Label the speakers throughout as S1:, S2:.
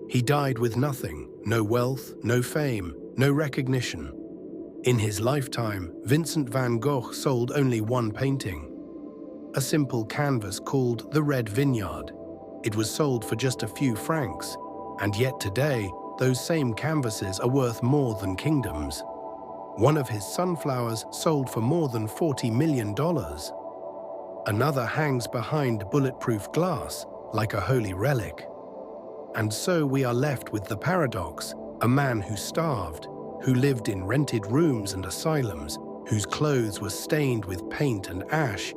S1: He died with nothing, no wealth, no fame, no recognition. In his lifetime, Vincent van Gogh sold only one painting, a simple canvas called The Red Vineyard. It was sold for just a few francs, and yet today, those same canvases are worth more than kingdoms. One of his sunflowers sold for more than $40 million. Another hangs behind bulletproof glass, like a holy relic. And so we are left with the paradox: a man who starved, who lived in rented rooms and asylums, whose clothes were stained with paint and ash,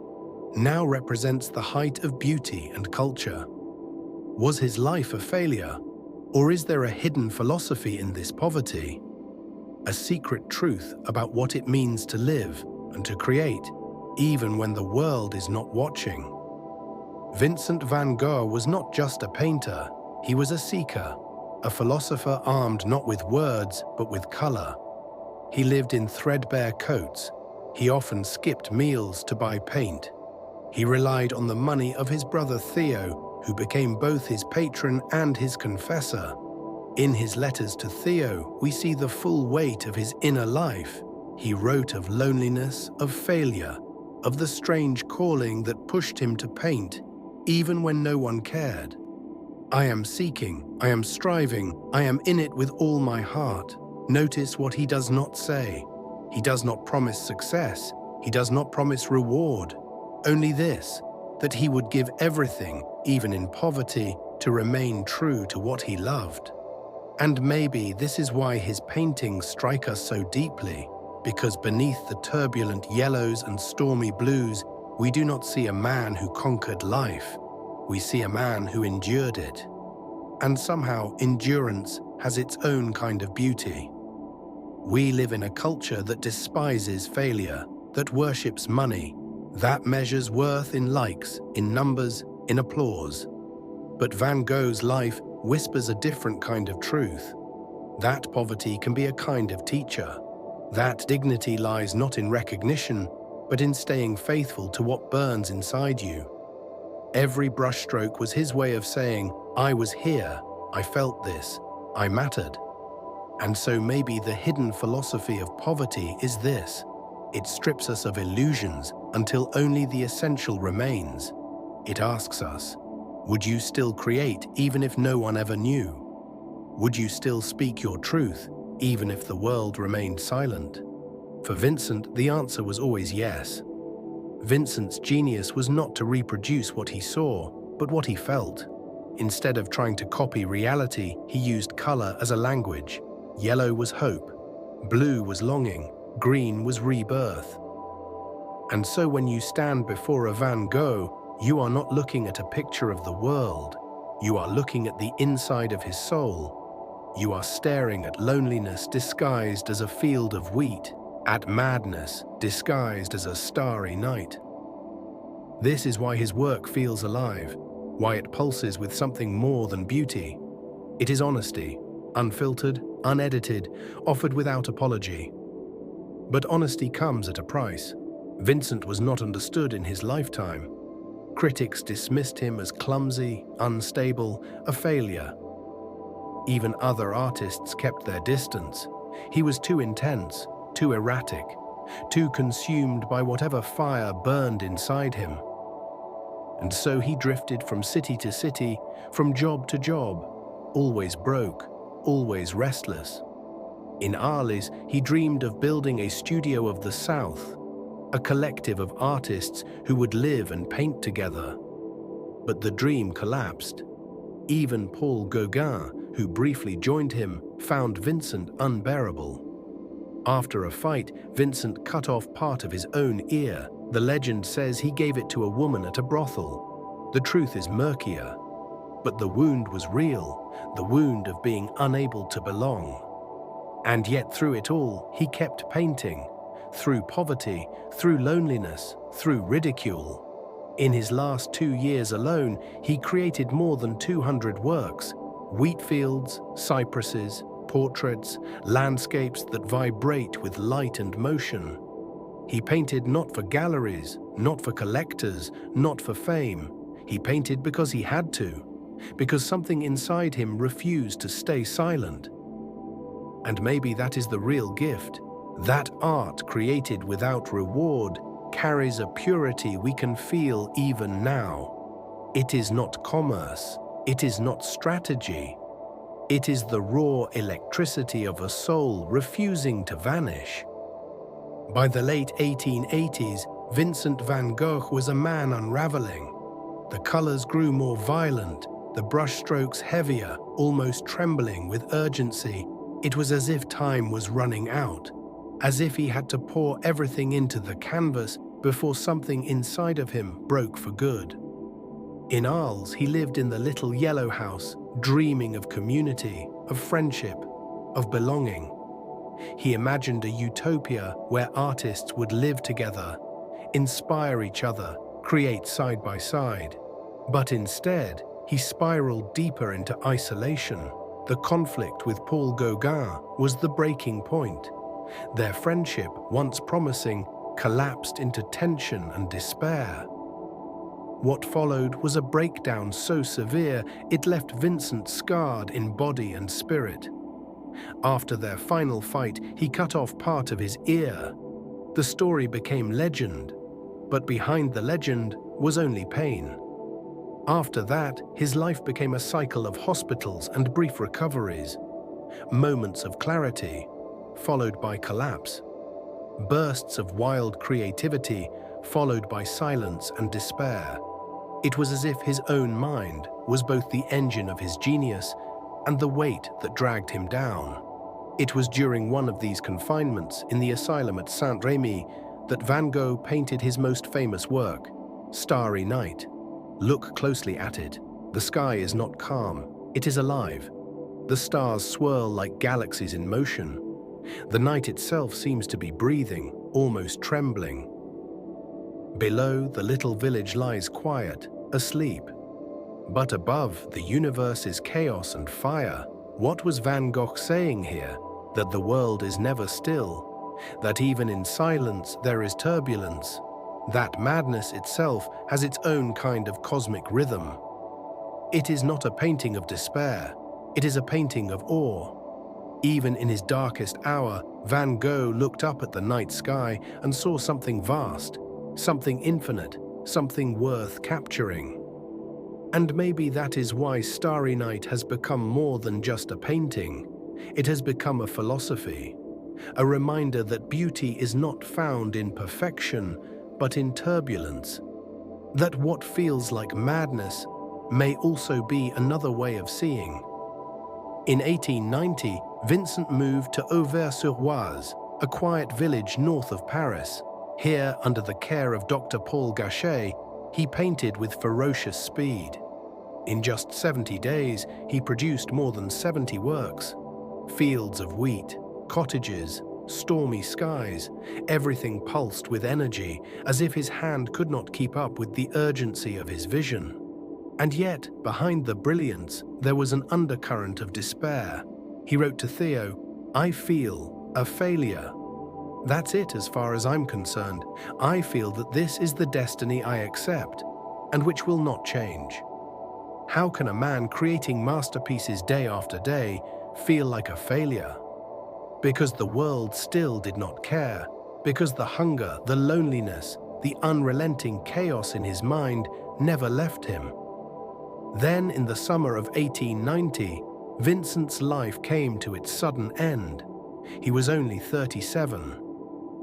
S1: now represents the height of beauty and culture. Was his life a failure, or is there a hidden philosophy in this poverty? A secret truth about what it means to live and to create, even when the world is not watching. Vincent van Gogh was not just a painter, he was a seeker, a philosopher armed not with words but with color. He lived in threadbare coats. He often skipped meals to buy paint. He relied on the money of his brother Theo, who became both his patron and his confessor. In his letters to Theo, we see the full weight of his inner life. He wrote of loneliness, of failure, of the strange calling that pushed him to paint, even when no one cared. I am seeking, I am striving, I am in it with all my heart. Notice what he does not say. He does not promise success. He does not promise reward. Only this, that he would give everything, even in poverty, to remain true to what he loved. And maybe this is why his paintings strike us so deeply, because beneath the turbulent yellows and stormy blues, we do not see a man who conquered life. We see a man who endured it. And somehow endurance has its own kind of beauty. We live in a culture that despises failure, that worships money, that measures worth in likes, in numbers, in applause. But Van Gogh's life whispers a different kind of truth. That poverty can be a kind of teacher. That dignity lies not in recognition, but in staying faithful to what burns inside you. Every brushstroke was his way of saying, I was here, I felt this, I mattered. And so maybe the hidden philosophy of poverty is this: it strips us of illusions until only the essential remains. It asks us, would you still create even if no one ever knew? Would you still speak your truth even if the world remained silent? For Vincent, the answer was always yes. Vincent's genius was not to reproduce what he saw, but what he felt. Instead of trying to copy reality, he used color as a language. Yellow was hope, blue was longing, green was rebirth. And so when you stand before a Van Gogh, you are not looking at a picture of the world. You are looking at the inside of his soul. You are staring at loneliness disguised as a field of wheat, at madness disguised as a starry night. This is why his work feels alive, why it pulses with something more than beauty. It is honesty, unfiltered, unedited, offered without apology. But honesty comes at a price. Vincent was not understood in his lifetime. Critics dismissed him as clumsy, unstable, a failure. Even other artists kept their distance. He was too intense, too erratic, too consumed by whatever fire burned inside him. And so he drifted from city to city, from job to job, always broke, always restless. In Arles, he dreamed of building a studio of the South, a collective of artists who would live and paint together. But the dream collapsed. Even Paul Gauguin, who briefly joined him, found Vincent unbearable. After a fight, Vincent cut off part of his own ear. The legend says he gave it to a woman at a brothel. The truth is murkier. But the wound was real, the wound of being unable to belong. And yet through it all, he kept painting. Through poverty, through loneliness, through ridicule. In his last 2 years alone, he created more than 200 works: wheat fields, cypresses, portraits, landscapes that vibrate with light and motion. He painted not for galleries, not for collectors, not for fame. He painted because he had to. because something inside him refused to stay silent. And maybe that is the real gift. That art created without reward carries a purity we can feel even now. It is not commerce. It is not strategy. It is the raw electricity of a soul refusing to vanish. By the late 1880s, Vincent van Gogh was a man unraveling. The colors grew more violent, the brushstrokes heavier, almost trembling with urgency. It was as if time was running out, as if he had to pour everything into the canvas before something inside of him broke for good. In Arles, he lived in the little yellow house, dreaming of community, of friendship, of belonging. He imagined a utopia where artists would live together, inspire each other, create side by side. But instead, he spiraled deeper into isolation. The conflict with Paul Gauguin was the breaking point. Their friendship, once promising, collapsed into tension and despair. What followed was a breakdown so severe it left Vincent scarred in body and spirit. After their final fight, he cut off part of his ear. The story became legend, but behind the legend was only pain. After that, his life became a cycle of hospitals and brief recoveries, moments of clarity, followed by collapse, bursts of wild creativity, followed by silence and despair. It was as if his own mind was both the engine of his genius and the weight that dragged him down. It was during one of these confinements in the asylum at Saint-Rémy that Van Gogh painted his most famous work, Starry Night. Look closely at it. The sky is not calm, it is alive. The stars swirl like galaxies in motion. The night itself seems to be breathing, almost trembling. Below, the little village lies quiet, asleep. But above, the universe is chaos and fire. What was Van Gogh saying here? That the world is never still, that even in silence there is turbulence, that madness itself has its own kind of cosmic rhythm. It is not a painting of despair, it is a painting of awe. Even in his darkest hour, Van Gogh looked up at the night sky and saw something vast, something infinite, something worth capturing. And maybe that is why Starry Night has become more than just a painting. It has become a philosophy, a reminder that beauty is not found in perfection, but in turbulence. That what feels like madness may also be another way of seeing. In 1890, Vincent moved to Auvers-sur-Oise, a quiet village north of Paris. Here, under the care of Dr. Paul Gachet, he painted with ferocious speed. In just 70 days, he produced more than 70 works. Fields of wheat, cottages, stormy skies, everything pulsed with energy, as if his hand could not keep up with the urgency of his vision. And yet, behind the brilliance, there was an undercurrent of despair. He wrote to Theo, "I feel a failure. That's it as far as I'm concerned. I feel that this is the destiny I accept, and which will not change." How can a man creating masterpieces day after day feel like a failure? Because the world still did not care, because the hunger, the loneliness, the unrelenting chaos in his mind never left him. Then, in the summer of 1890, Vincent's life came to its sudden end. He was only 37.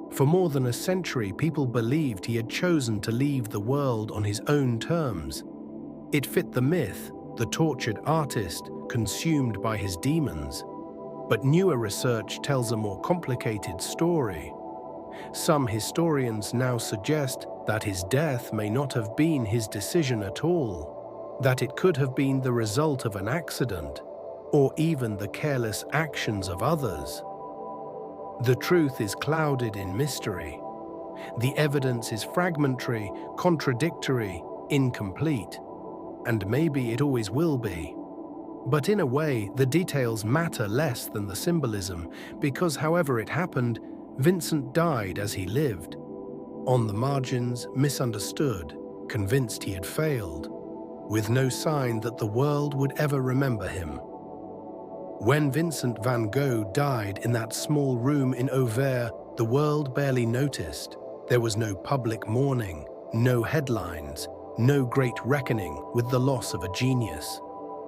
S1: For more than a century, people believed he had chosen to leave the world on his own terms. It fit the myth, the tortured artist consumed by his demons. But newer research tells a more complicated story. Some historians now suggest that his death may not have been his decision at all, that it could have been the result of an accident, or even the careless actions of others. The truth is clouded in mystery. The evidence is fragmentary, contradictory, incomplete, and maybe it always will be. But in a way, the details matter less than the symbolism, because however it happened, Vincent died as he lived. On the margins, misunderstood, convinced he had failed. with no sign that the world would ever remember him. When Vincent van Gogh died in that small room in Auvers, the world barely noticed. There was no public mourning, no headlines, no great reckoning with the loss of a genius.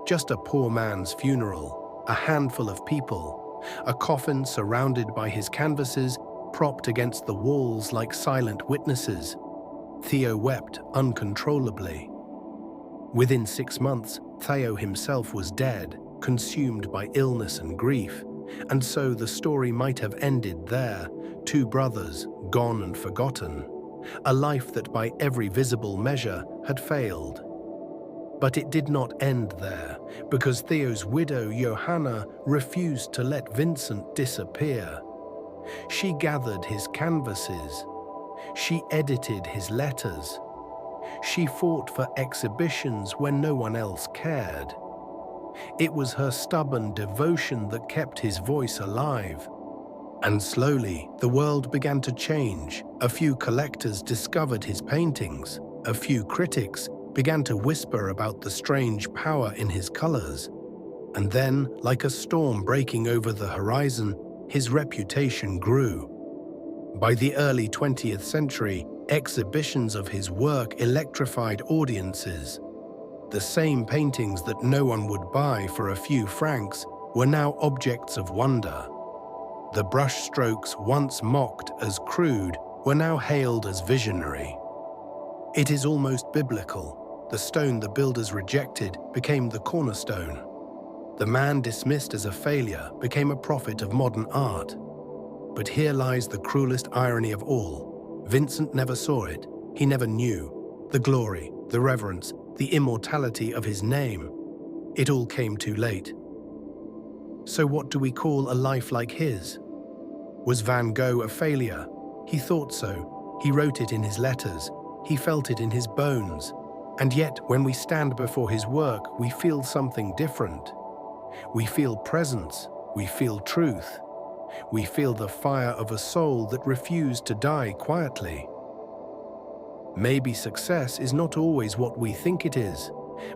S1: Just a poor man's funeral, a handful of people, a coffin surrounded by his canvases, propped against the walls like silent witnesses. Theo wept uncontrollably. Within 6 months, Theo himself was dead, consumed by illness and grief, and so the story might have ended there, two brothers, gone and forgotten, a life that by every visible measure had failed. But it did not end there, because Theo's widow, Johanna, refused to let Vincent disappear. She gathered his canvases. She edited his letters. She fought for exhibitions when no one else cared. It was her stubborn devotion that kept his voice alive. And slowly, the world began to change. A few collectors discovered his paintings. A few critics began to whisper about the strange power in his colors. And then, like a storm breaking over the horizon, his reputation grew. By the early 20th century, exhibitions of his work electrified audiences. The same paintings that no one would buy for a few francs were now objects of wonder. The brushstrokes once mocked as crude were now hailed as visionary. It is almost biblical. The stone the builders rejected became the cornerstone. The man dismissed as a failure became a prophet of modern art. But here lies the cruelest irony of all. Vincent never saw it. He never knew. The glory, the reverence, the immortality of his name. It all came too late. So what do we call a life like his? Was Van Gogh a failure? He thought so. He wrote it in his letters. He felt it in his bones. And yet, when we stand before his work, we feel something different. We feel presence. We feel truth. We feel the fire of a soul that refused to die quietly. Maybe success is not always what we think it is.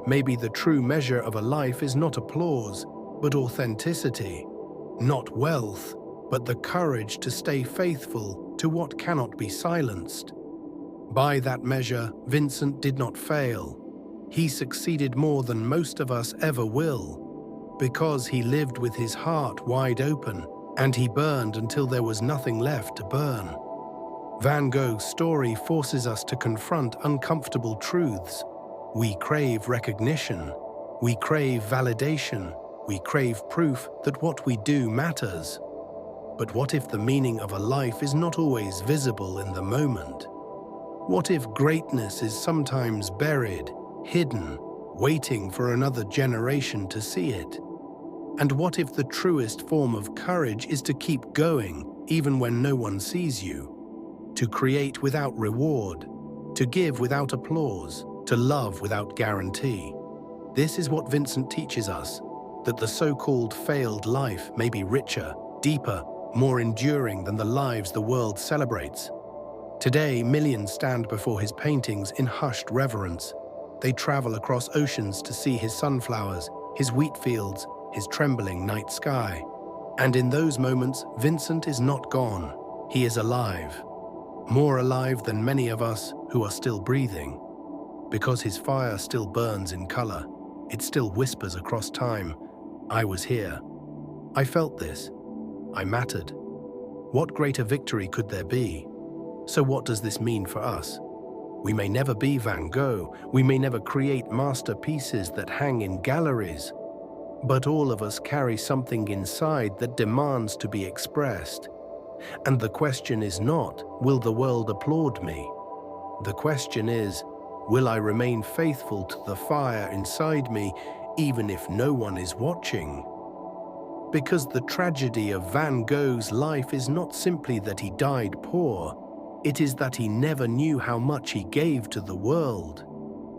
S1: Maybe the true measure of a life is not applause, but authenticity. Not wealth, but the courage to stay faithful to what cannot be silenced. By that measure, Vincent did not fail. He succeeded more than most of us ever will, because he lived with his heart wide open, and he burned until there was nothing left to burn. Van Gogh's story forces us to confront uncomfortable truths. We crave recognition. We crave validation. We crave proof that what we do matters. But what if the meaning of a life is not always visible in the moment? What if greatness is sometimes buried, hidden, waiting for another generation to see it? And what if the truest form of courage is to keep going even when no one sees you? To create without reward, to give without applause, to love without guarantee. This is what Vincent teaches us, that the so-called failed life may be richer, deeper, more enduring than the lives the world celebrates. Today, millions stand before his paintings in hushed reverence. They travel across oceans to see his sunflowers, his wheat fields, his trembling night sky. And in those moments, Vincent is not gone. He is alive. More alive than many of us who are still breathing. Because his fire still burns in color. It still whispers across time. I was here. I felt this. I mattered. What greater victory could there be? So what does this mean for us? We may never be Van Gogh. We may never create masterpieces that hang in galleries. But all of us carry something inside that demands to be expressed. And the question is not, will the world applaud me? The question is, will I remain faithful to the fire inside me, even if no one is watching? Because the tragedy of Van Gogh's life is not simply that he died poor, it is that he never knew how much he gave to the world.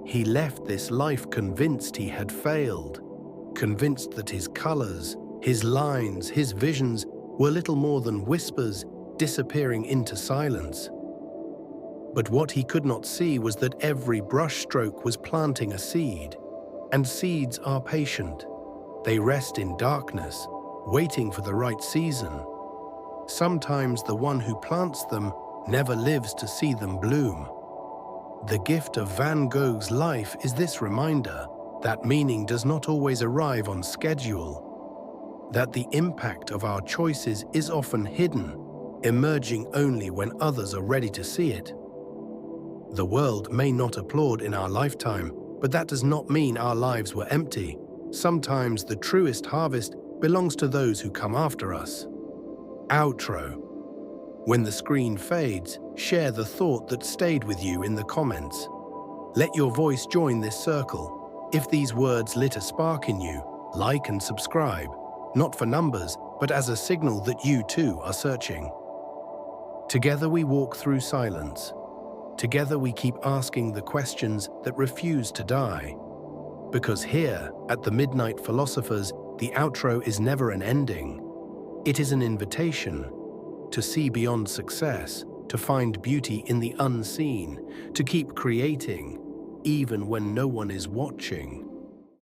S1: He left this life convinced he had failed, convinced that his colors, his lines, his visions were little more than whispers disappearing into silence. But what he could not see was that every brushstroke was planting a seed, and seeds are patient. They rest in darkness, waiting for the right season. Sometimes the one who plants them never lives to see them bloom. The gift of Van Gogh's life is this reminder that meaning does not always arrive on schedule, that the impact of our choices is often hidden, emerging only when others are ready to see it. The world may not applaud in our lifetime, but that does not mean our lives were empty. Sometimes the truest harvest belongs to those who come after us. Outro. When the screen fades, share the thought that stayed with you in the comments. Let your voice join this circle. If these words lit a spark in you, like and subscribe, not for numbers, but as a signal that you too are searching. Together we walk through silence. Together we keep asking the questions that refuse to die. Because here, at the Midnight Philosophers, the outro is never an ending. It is an invitation to see beyond success, to find beauty in the unseen, to keep creating, even when no one is watching.